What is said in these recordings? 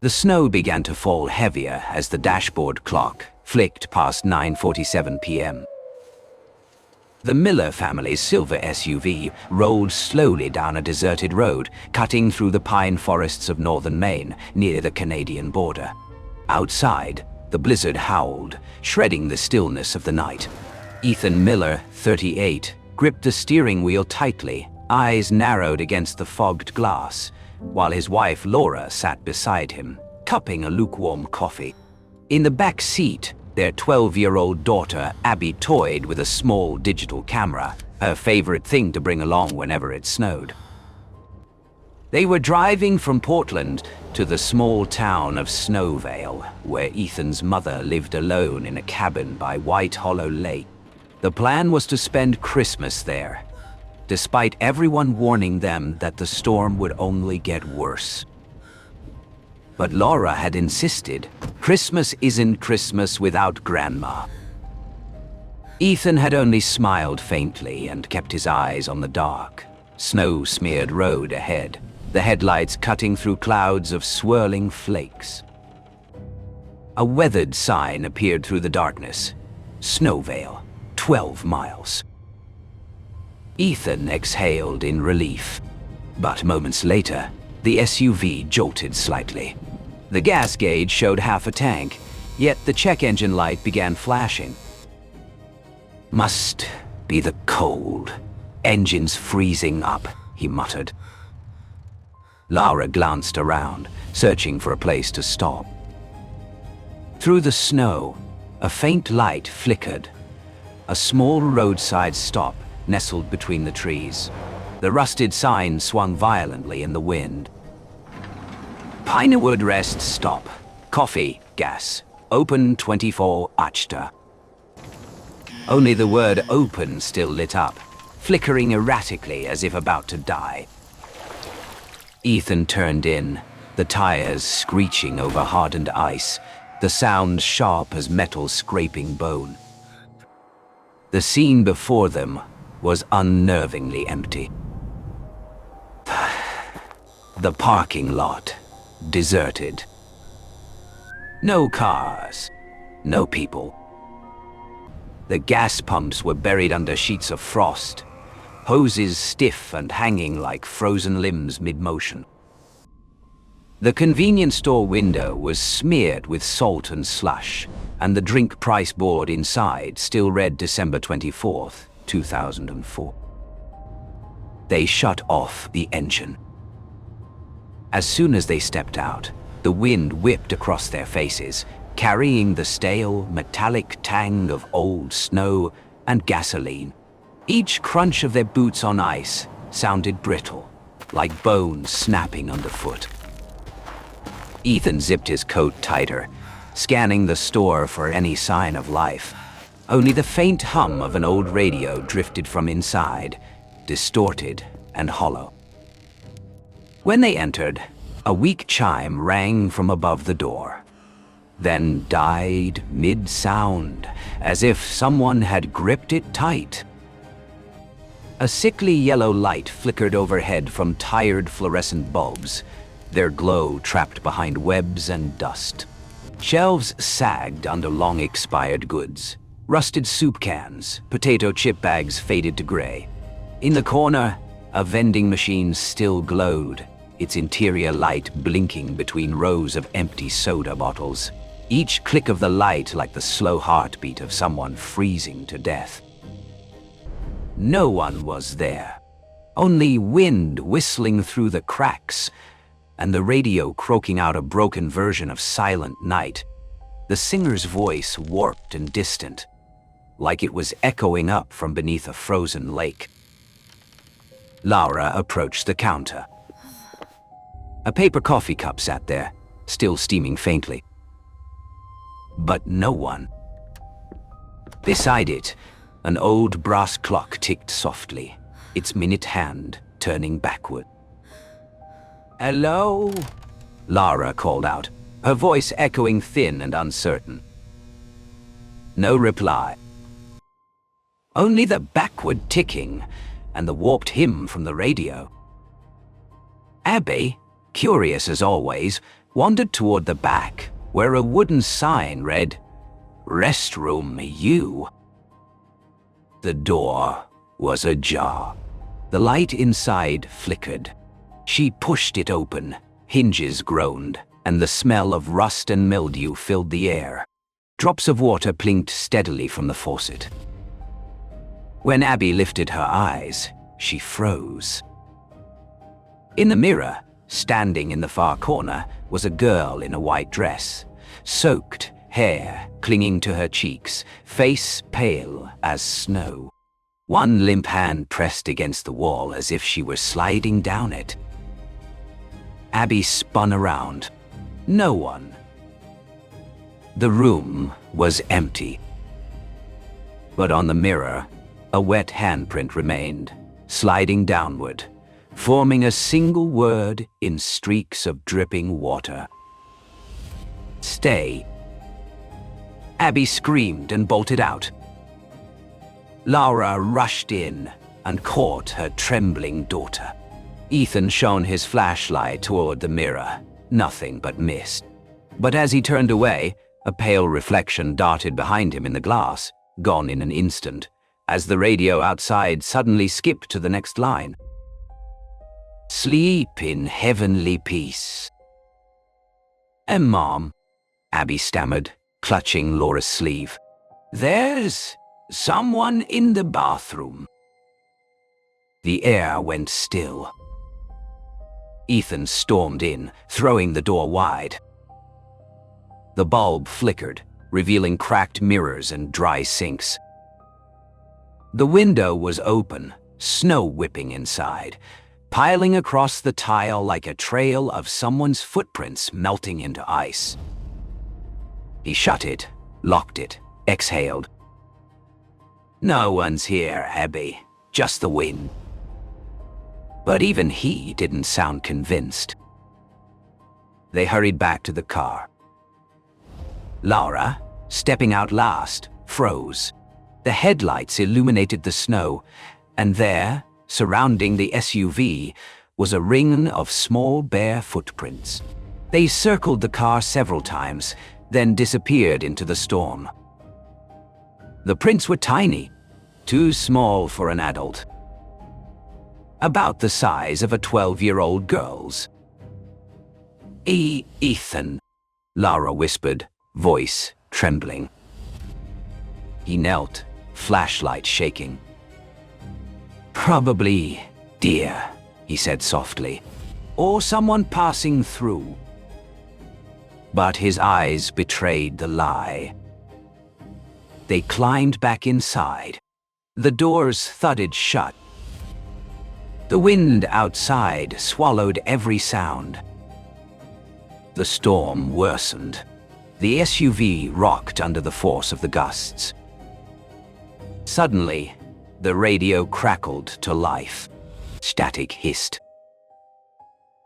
The snow began to fall heavier as the dashboard clock flicked past 9:47 p.m. The Miller family's silver SUV rolled slowly down a deserted road, cutting through the pine forests of northern Maine near the Canadian border. Outside, the blizzard howled, shredding the stillness of the night. Ethan Miller, 38, gripped the steering wheel tightly, eyes narrowed against the fogged glass, while his wife Laura sat beside him, cupping a lukewarm coffee. In the back seat, their 12-year-old daughter Abby toyed with a small digital camera, her favorite thing to bring along whenever it snowed. They were driving from Portland to the small town of Snowvale, where Ethan's mother lived alone in a cabin by White Hollow Lake. The plan was to spend Christmas there, despite everyone warning them that the storm would only get worse. But Laura had insisted, Christmas isn't Christmas without Grandma. Ethan had only smiled faintly and kept his eyes on the dark, snow-smeared road ahead, the headlights cutting through clouds of swirling flakes. A weathered sign appeared through the darkness. Snowvale, 12 miles. Ethan exhaled in relief, but moments later, the SUV jolted slightly. The gas gauge showed half a tank, yet the check engine light began flashing. Must be the cold. Engines freezing up, he muttered. Laura glanced around, searching for a place to stop. Through the snow, a faint light flickered. A small roadside stop nestled between the trees. The rusted sign swung violently in the wind. Pinewood Rest Stop. Coffee, gas. Open 24 untouched. Only the word open still lit up, flickering erratically as if about to die. Ethan turned in, the tires screeching over hardened ice, the sound sharp as metal scraping bone. The scene before them was unnervingly empty. The parking lot, deserted. No cars, no people. The gas pumps were buried under sheets of frost, hoses stiff and hanging like frozen limbs mid-motion. The convenience store window was smeared with salt and slush, and the drink price board inside still read December 24th, 2004. They shut off the engine. As soon as they stepped out, the wind whipped across their faces, carrying the stale, metallic tang of old snow and gasoline. Each crunch of their boots on ice sounded brittle, like bones snapping underfoot. Ethan zipped his coat tighter, scanning the store for any sign of life. Only the faint hum of an old radio drifted from inside, distorted and hollow. When they entered, a weak chime rang from above the door, then died mid-sound, as if someone had gripped it tight. A sickly yellow light flickered overhead from tired fluorescent bulbs, their glow trapped behind webs and dust. Shelves sagged under long-expired goods. Rusted soup cans, potato chip bags faded to gray. In the corner, a vending machine still glowed, its interior light blinking between rows of empty soda bottles. Each click of the light like the slow heartbeat of someone freezing to death. No one was there. Only wind whistling through the cracks, and the radio croaking out a broken version of Silent Night. The singer's voice warped and distant, like it was echoing up from beneath a frozen lake. Laura approached the counter. A paper coffee cup sat there, still steaming faintly. But no one. Beside it, an old brass clock ticked softly, its minute hand turning backward. "Hello?" Laura called out, her voice echoing thin and uncertain. No reply. Only the backward ticking and the warped hymn from the radio. "Abby, curious as always, wandered toward the back, where a wooden sign read, "Restroom U." The door was ajar. The light inside flickered. She pushed it open, hinges groaned, and the smell of rust and mildew filled the air. Drops of water plinked steadily from the faucet. When Abby lifted her eyes, she froze. In the mirror, standing in the far corner, was a girl in a white dress, soaked hair clinging to her cheeks, face pale as snow. One limp hand pressed against the wall as if she were sliding down it. Abby spun around. No one. The room was empty. But on the mirror, a wet handprint remained, sliding downward, forming a single word in streaks of dripping water. "Stay." Abby screamed and bolted out. Laura rushed in and caught her trembling daughter. Ethan shone his flashlight toward the mirror. Nothing but mist. But as he turned away, a pale reflection darted behind him in the glass, gone in an instant, as the radio outside suddenly skipped to the next line. "Sleep in heavenly peace." Mom," Abby stammered, clutching Laura's sleeve. "There's someone in the bathroom." The air went still. Ethan stormed in, throwing the door wide. The bulb flickered, revealing cracked mirrors and dry sinks. The window was open, snow whipping inside, piling across the tile like a trail of someone's footprints melting into ice. He shut it, locked it, exhaled. "No one's here, Abby, just the wind." But even he didn't sound convinced. They hurried back to the car. Laura, stepping out last, froze. The headlights illuminated the snow, and there, surrounding the SUV, was a ring of small bare footprints. They circled the car several times, then disappeared into the storm. The prints were tiny, too small for an adult. About the size of a 12-year-old girl's. Ethan," Laura whispered, voice trembling. He knelt, flashlight shaking. "Probably deer," he said softly, "or someone passing through." But his eyes betrayed the lie. They climbed back inside. The doors thudded shut. The wind outside swallowed every sound. The storm worsened. The SUV rocked under the force of the gusts. Suddenly, the radio crackled to life. Static hissed.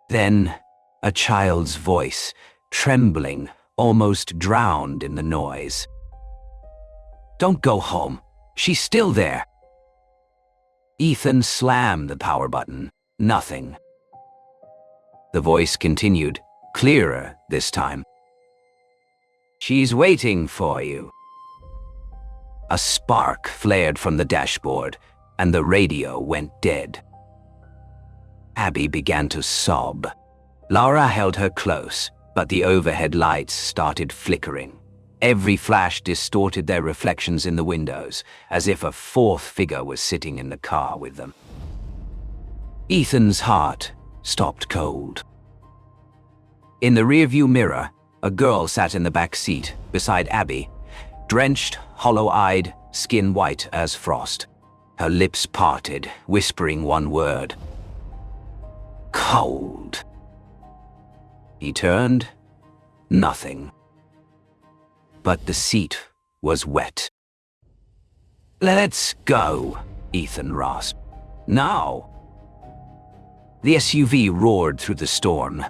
Then, a child's voice, trembling, almost drowned in the noise. "Don't go home. She's still there." Ethan slammed the power button. Nothing. The voice continued, clearer this time. "She's waiting for you." A spark flared from the dashboard, and the radio went dead. Abby began to sob. Laura held her close, but the overhead lights started flickering. Every flash distorted their reflections in the windows, as if a fourth figure was sitting in the car with them. Ethan's heart stopped cold. In the rearview mirror, a girl sat in the back seat beside Abby, drenched, hollow-eyed, skin white as frost. Her lips parted, whispering one word. "Cold." He turned. Nothing. But the seat was wet. "Let's go," Ethan rasped. "Now." The SUV roared through the storm.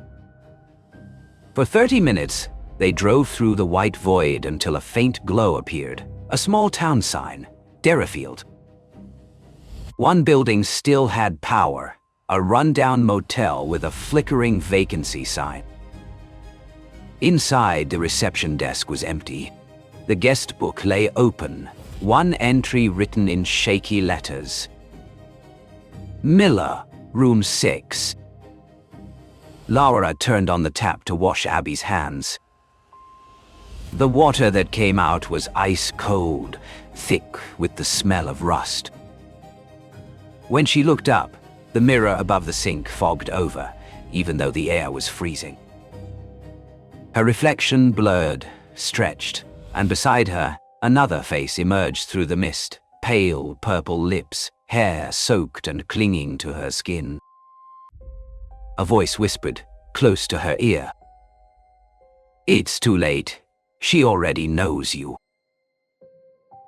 For 30 minutes, they drove through the white void until a faint glow appeared, a small town sign, Derifield. One building still had power, a rundown motel with a flickering vacancy sign. Inside, the reception desk was empty. The guest book lay open, one entry written in shaky letters. Miller, room 6. Laura turned on the tap to wash Abby's hands. The water that came out was ice cold, thick with the smell of rust. When she looked up, the mirror above the sink fogged over, even though the air was freezing. Her reflection blurred, stretched, and beside her, another face emerged through the mist, pale purple lips, hair soaked and clinging to her skin. A voice whispered, close to her ear. "It's too late. She already knows you."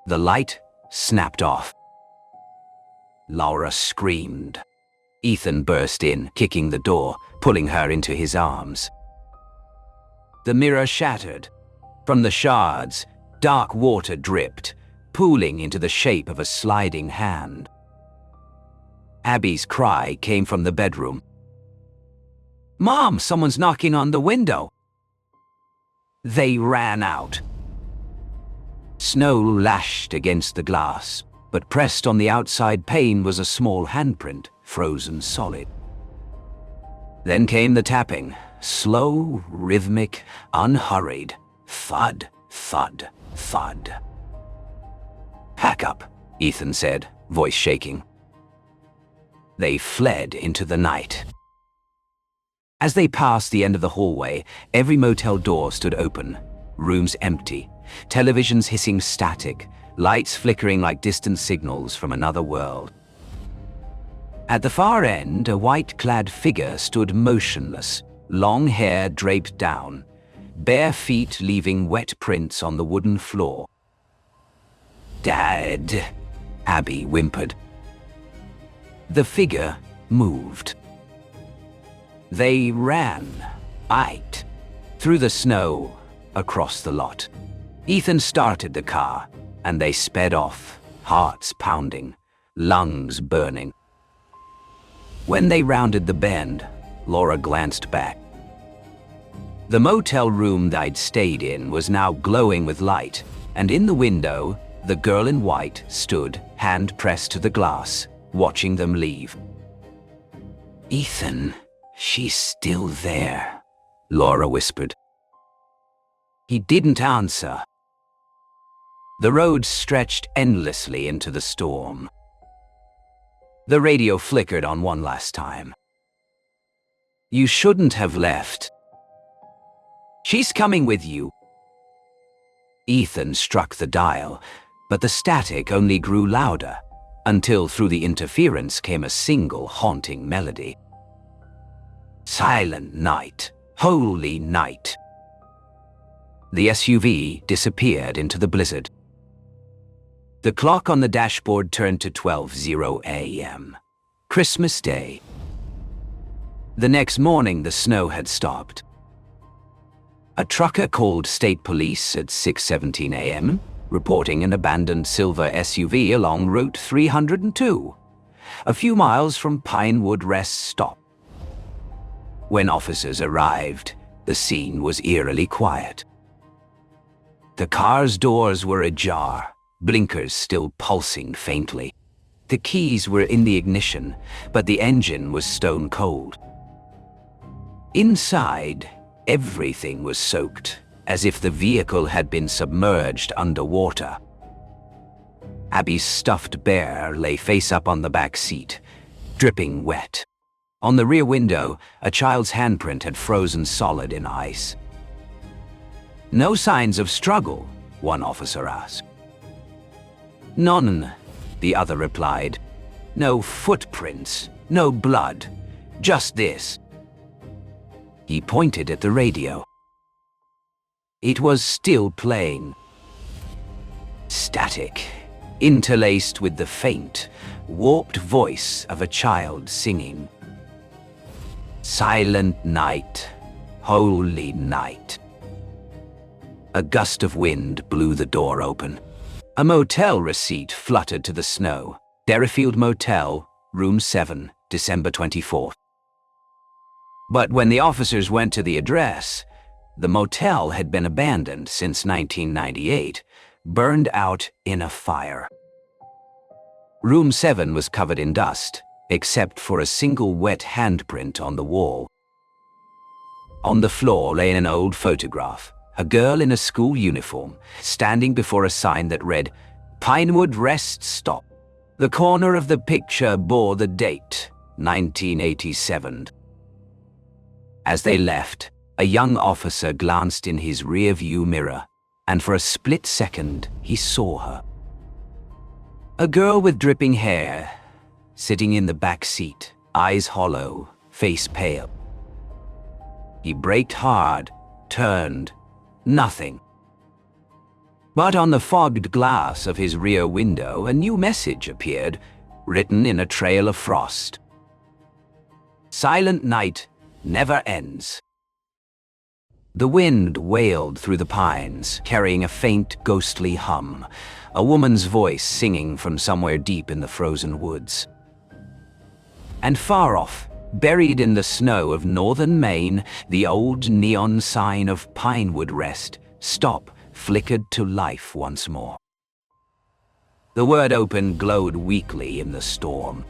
The light snapped off. Laura screamed. Ethan burst in, kicking the door, pulling her into his arms. The mirror shattered. From the shards, dark water dripped, pooling into the shape of a sliding hand. Abby's cry came from the bedroom. "Mom, someone's knocking on the window." They ran out. Snow lashed against the glass, but pressed on the outside pane was a small handprint, frozen solid. Then came the tapping, slow, rhythmic, unhurried. Thud, thud, thud. "Pack up," Ethan said, voice shaking. They fled into the night. As they passed the end of the hallway, every motel door stood open, rooms empty, televisions hissing static, lights flickering like distant signals from another world. At the far end, a white-clad figure stood motionless, long hair draped down, bare feet leaving wet prints on the wooden floor. "Dad," Abby whimpered. The figure moved. They ran, through the snow, across the lot. Ethan started the car, and they sped off, hearts pounding, lungs burning. When they rounded the bend, Laura glanced back. The motel room they'd stayed in was now glowing with light, and in the window, the girl in white stood, hand pressed to the glass, watching them leave. "Ethan, she's still there," Laura whispered. He didn't answer. The road stretched endlessly into the storm. The radio flickered on one last time. "You shouldn't have left. She's coming with you." Ethan struck the dial, but the static only grew louder, until through the interference came a single haunting melody. "Silent night, holy night." The SUV disappeared into the blizzard. The clock on the dashboard turned to 12:00 a.m. Christmas Day. The next morning, the snow had stopped. A trucker called state police at 6:17 a.m., reporting an abandoned silver SUV along Route 302, a few miles from Pinewood Rest Stop. When officers arrived, the scene was eerily quiet. The car's doors were ajar, blinkers still pulsing faintly. The keys were in the ignition, but the engine was stone cold. Inside, everything was soaked, as if the vehicle had been submerged underwater. Abby's stuffed bear lay face up on the back seat, dripping wet. On the rear window, a child's handprint had frozen solid in ice. "No signs of struggle?" one officer asked. "None," the other replied. "No footprints, no blood, just this." He pointed at the radio. It was still playing. Static, interlaced with the faint, warped voice of a child singing. "Silent night, holy night." A gust of wind blew the door open. A motel receipt fluttered to the snow. Derrifield Motel, Room 7, December 24th. But when the officers went to the address, the motel had been abandoned since 1998, burned out in a fire. Room 7 was covered in dust, except for a single wet handprint on the wall. On the floor lay an old photograph, a girl in a school uniform, standing before a sign that read, "Pinewood Rest Stop." The corner of the picture bore the date, 1987. As they left, a young officer glanced in his rear-view mirror, and for a split second, he saw her. A girl with dripping hair, sitting in the back seat, eyes hollow, face pale. He braked hard, turned, nothing. But on the fogged glass of his rear window, a new message appeared, written in a trail of frost. "Silent night never ends." The wind wailed through the pines, carrying a faint, ghostly hum, a woman's voice singing from somewhere deep in the frozen woods. And far off, buried in the snow of northern Maine, the old neon sign of Pinewood Rest Stop flickered to life once more. The word "open" glowed weakly in the storm,